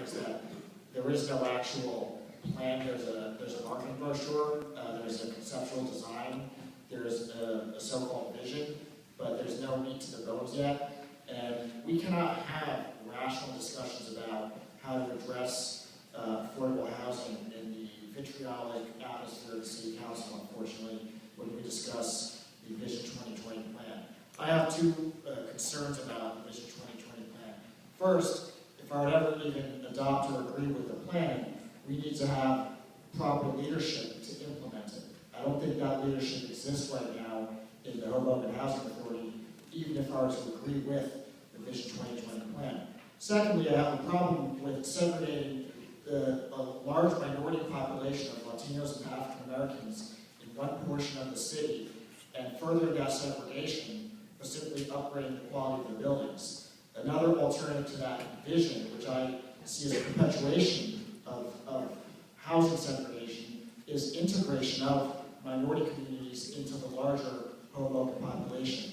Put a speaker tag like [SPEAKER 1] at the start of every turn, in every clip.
[SPEAKER 1] is that there is no actual plan. There's a marketing brochure, there's a conceptual design, there's a so-called vision, but there's no meat to the bones yet. And we cannot have rational discussions about how to address affordable housing in the vitriolic atmosphere of the City Council, unfortunately, when we discuss the Vision 2020 plan. I have two concerns about the Vision 2020 plan. First, if I would ever even adopt or agree with the plan, we need to have proper leadership to implement it. I don't think that leadership exists right now in the Hoboken Housing Authority, even if I were to agree with the Vision 2020 plan. Secondly, I have a problem with segregating a large minority population of Latinos and African Americans in one portion of the city and furthering that segregation for simply upgrading the quality of the buildings. Another alternative to that vision, which I see as a perpetuation of housing segregation, is integration of minority communities into the larger Hoboken population.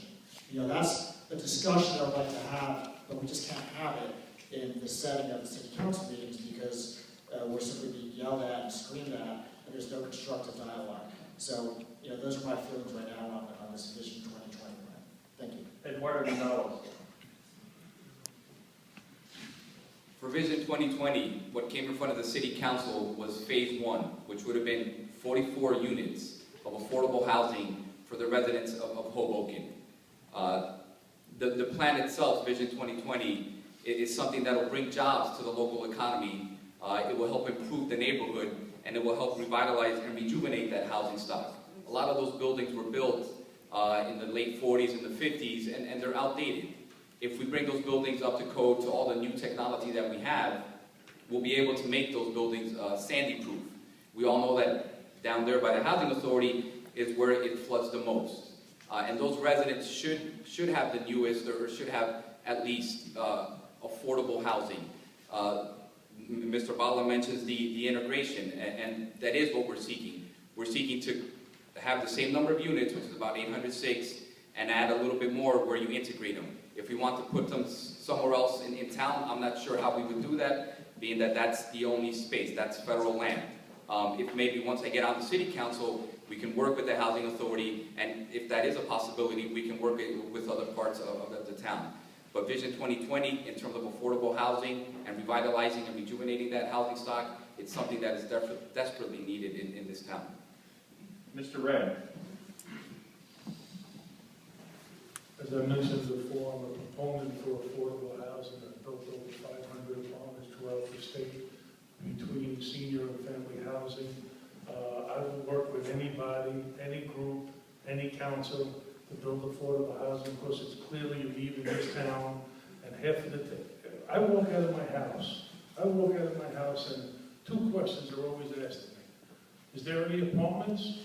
[SPEAKER 1] You know, that's a discussion I would like to have, but we just can't have it in the setting of the City Council meetings because we're simply being yelled at and screamed at, and there's no constructive dialogue. So, you know, those are my feelings right now on this Vision 2020 plan. Thank you.
[SPEAKER 2] Eduardo Gonzalez.
[SPEAKER 3] For Vision 2020, what came in front of the City Council was Phase 1, which would have been 44 units of affordable housing for the residents of Hoboken. The plan itself, Vision 2020, is something that will bring jobs to the local economy. It will help improve the neighborhood, and it will help revitalize and rejuvenate that housing stock. A lot of those buildings were built in the late 40s and the 50s, and they're outdated. If we bring those buildings up to code to all the new technology that we have, we'll be able to make those buildings sandy-proof. We all know that down there by the Housing Authority is where it floods the most. And those residents should have the newest, or should have at least affordable housing. Mr. Bala mentions the integration, and that is what we're seeking. We're seeking to have the same number of units, which is about 806, and add a little bit more where you integrate them. If we want to put them somewhere else in town, I'm not sure how we would do that, being that that's the only space, that's federal land. If maybe once I get on the City Council, we can work with the Housing Authority, and if that is a possibility, we can work with other parts of the town. But Vision 2020, in terms of affordable housing and revitalizing and rejuvenating that housing stock, it's something that is desperately needed in this town.
[SPEAKER 2] Mr. Red.
[SPEAKER 4] As I mentioned before, I'm a proponent for affordable housing. I've built over 500 apartments throughout the state between senior and family housing. I will work with anybody, any group, any council to build affordable housing because it's clearly a need in this town. And half of the time, I walk out of my house. And two questions are always asked of me. Is there any apartments?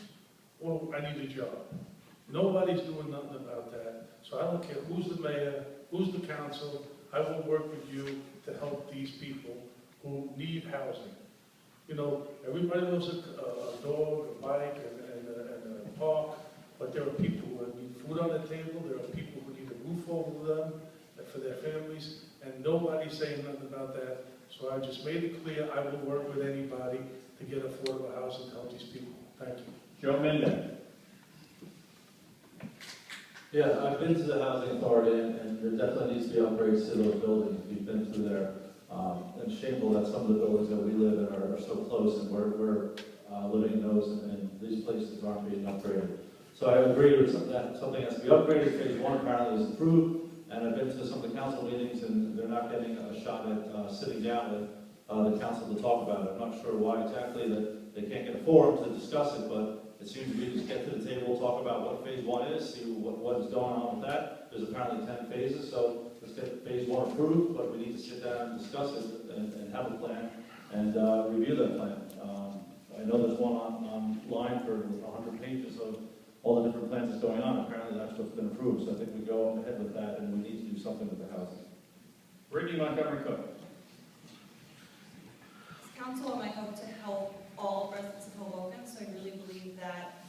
[SPEAKER 4] Well, I need a job. Nobody's doing nothing about that. So I don't care who's the mayor, who's the council. I will work with you to help these people who need housing. You know, everybody loves a dog, a bike, and a park, but there are people who need food on the table. There are people who need a roof over them for their families, and nobody's saying nothing about that. So I just made it clear I will work with anybody to get affordable housing to help these people. Thank you.
[SPEAKER 2] Joe Mendez.
[SPEAKER 5] Yeah, I've been to the Housing Authority, and there definitely needs to be upgrades to those buildings. We've been through there. And shameful that some of the buildings that we live in are so close, and we're living in those, and these places aren't being upgraded. So I agree with that something has to be upgraded. Phase 1 apparently is approved, and I've been to some of the council meetings, and they're not getting a shot at sitting down with the council to talk about it. I'm not sure why exactly that they can't get a forum to discuss it, but it seems we just get to the table, talk about what Phase 1 is, see what is going on with that. There's apparently 10 phases, so let's get Phase 1 approved, but we need to sit down and discuss it and have a plan and review that plan. I know there's one online for 100 pages of all the different plans that's going on. Apparently that's what's been approved, so I think we go ahead with that, and we need to do something with the housing.
[SPEAKER 2] Brittany Montgomery Cook.
[SPEAKER 6] As council, I hope to help all residents of Hoboken, so I really believe that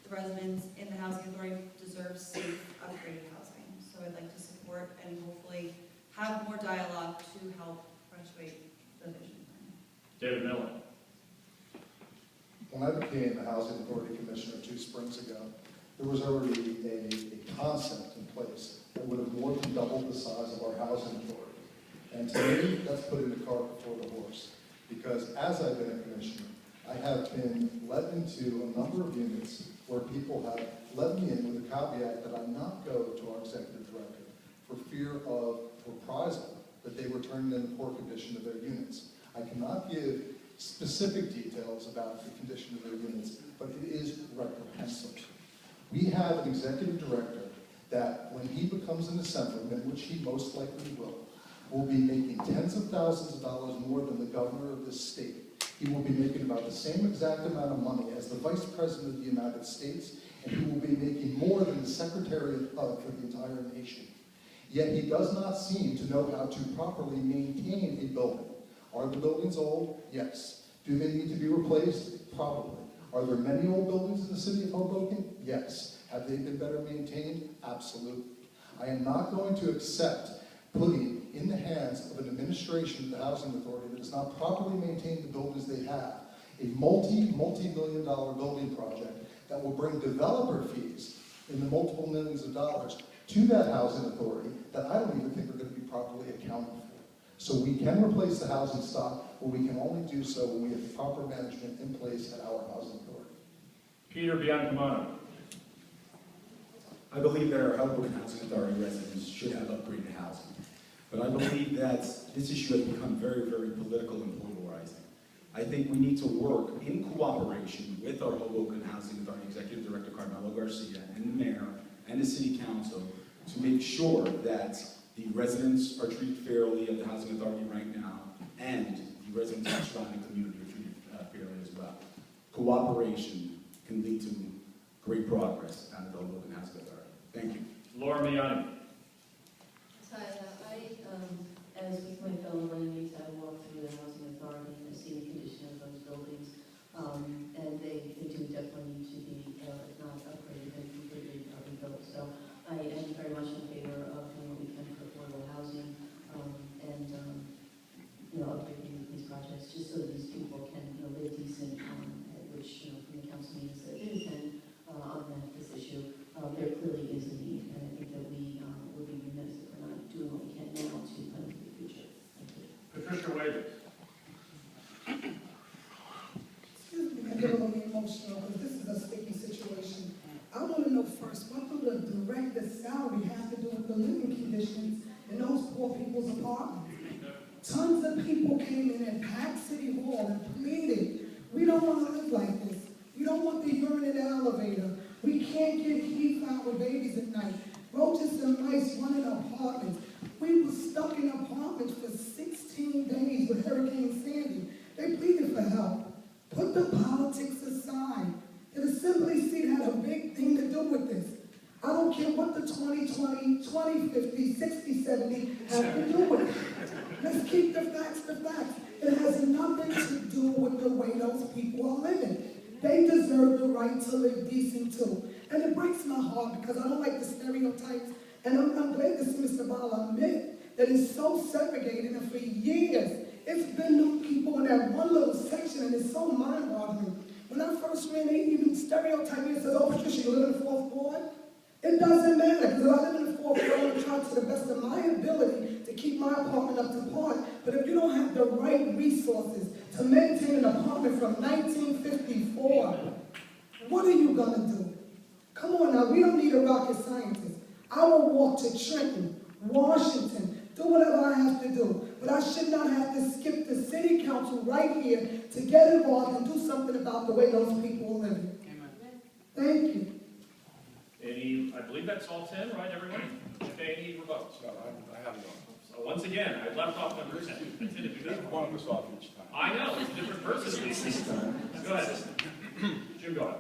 [SPEAKER 6] the residents in the Housing Authority deserve safe, upgraded housing. So I'd like to support and hopefully have more dialogue to help perpetuate the vision.
[SPEAKER 2] David Miller.
[SPEAKER 7] When I became the Housing Authority Commissioner 2 springs ago, there was already a concept in place that would have more than doubled the size of our housing authority. And to me, that's putting the cart before the horse. Because as I've been a commissioner, I have been let into a number of units where people have let me in with a caveat that I not go to our executive director for fear of reprisal that they were turned in poor condition of their units. I cannot give specific details about the condition of their units, but it is reprehensible. We have an executive director that when he becomes an assemblyman, which he most likely will be making tens of thousands of dollars more than the governor of this state. He will be making about the same exact amount of money as the Vice President of the United States, and he will be making more than the Secretary of HUD for the entire nation. Yet he does not seem to know how to properly maintain a building. Are the buildings old? Yes. Do they need to be replaced? Probably. Are there many old buildings in the city of Hoboken? Yes. Have they been better maintained? Absolutely. I am not going to accept putting in the hands of an administration of the Housing Authority that does not properly maintain the buildings they have, a multi-million dollar building project that will bring developer fees in the multiple millions of dollars to that Housing Authority that I don't even think are going to be properly accounted for. So we can replace the housing stock, but we can only do so when we have proper management in place at our Housing Authority.
[SPEAKER 2] Peter Biancamano.
[SPEAKER 8] I believe that our Hoboken Housing Authority residents should have upgraded housing. But I believe that this issue has become very, very political and polarizing. I think we need to work in cooperation with our Hoboken Housing Authority Executive Director Carmelo Garcia and the Mayor and the City Council to make sure that the residents are treated fairly at the Housing Authority right now, and the residents of the surrounding community are treated fairly as well. Cooperation can lead to great progress out of the Hoboken Housing Authority. Thank you.
[SPEAKER 2] Laura Miani.
[SPEAKER 9] Hi, as with my fellow landlords, I walk through the housing authority and I see the condition of those buildings, and they do definitely need to be, if not upgraded, and completely rebuilt. So I am very much in favor of doing what we can for affordable housing, and upgrading these projects just so that these people can live decent, which from the council meetings that we attend on this issue, there clearly is a need, and I think that we would be remiss if we're not doing what we can now to plan for the future. Thank you.
[SPEAKER 2] Patricia Waver.
[SPEAKER 10] Excuse me, I get a little emotional because this is a sticky situation. I want to know first, what do the director's salary have to do with the living conditions in those poor people's apartments? Tons of people came in and packed City Hall and pleaded, we don't want to live like this. We don't want the urine in the elevator. We can't get heat out with babies at night. Roaches and mice running apartments. We were stuck in apartments for 16 days with Hurricane Sandy. They pleaded for help. Put the politics aside. The Assembly seat had a big thing to do with this. I don't care what the 2020, 2050, 60, 70 have to do with it. Let's keep the facts the facts. It has nothing to do with the way those people are living. They deserve the right to live decent too. And it breaks my heart because I don't like the stereotypes. And I'm glad to see Mr. Bala admit that it's so segregated, and for years, it's been new people in that one little section, and it's so mind-boggling. When I first ran, they even stereotyped me and said, oh, Patricia, you live in the fourth floor? It doesn't matter, because if I live in the fourth floor, I'm going to try to the best of my ability to keep my apartment up to par. But if you don't have the right resources to maintain an apartment from 1954, what are you going to do? Come on now, we don't need a rocket scientist. I will walk to Trenton, Washington, do whatever I have to do. But I should not have to skip the city council right here to get involved and do something about the way those people are living.
[SPEAKER 2] Amen.
[SPEAKER 10] Thank you.
[SPEAKER 2] I believe that's all 10, right, everybody? Any rebuttals?
[SPEAKER 11] No, I have none.
[SPEAKER 2] So once again, I left off number 10. I tend to do that.
[SPEAKER 11] One of us off each time.
[SPEAKER 2] I know, it's a different person. Go ahead. Jim, go ahead.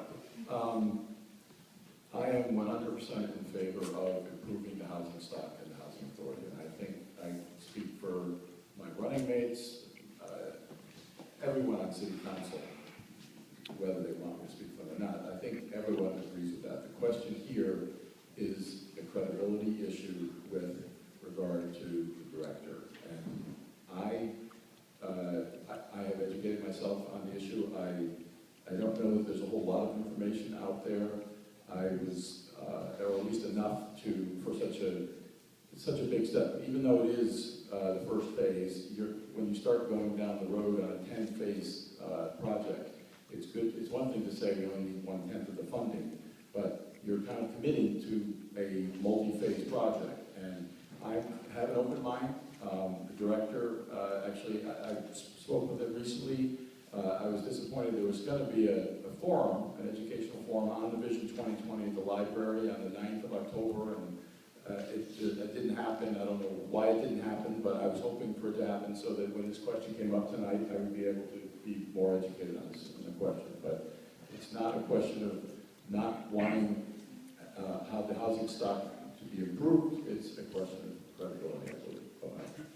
[SPEAKER 11] I am 100% in favor of improving the housing stock in the Housing Authority, and I think I speak for my running mates, everyone on City Council, whether they want me to speak for them or not. I think everyone agrees with that. The question here is a credibility issue with regard to the director, and I have educated myself on the issue. I don't know that there's a whole lot of information out there. I was, or at least enough for such a big step. Even though it is the first phase, when you start going down the road on a 10-phase project, it's good. It's one thing to say we only need 1/10 of the funding, but you're kind of committing to a multi-phase project. And I have an open mind. The director, actually, I spoke with him recently. I was disappointed there was going to be a forum, an educational forum on the Vision 2020 at the library on the 9th of October, and it didn't happen. I don't know why it didn't happen, but I was hoping for it to happen so that when this question came up tonight, I would be able to be more educated on the question. But it's not a question of not wanting how the housing stock to be improved. It's a question of credibility, I believe.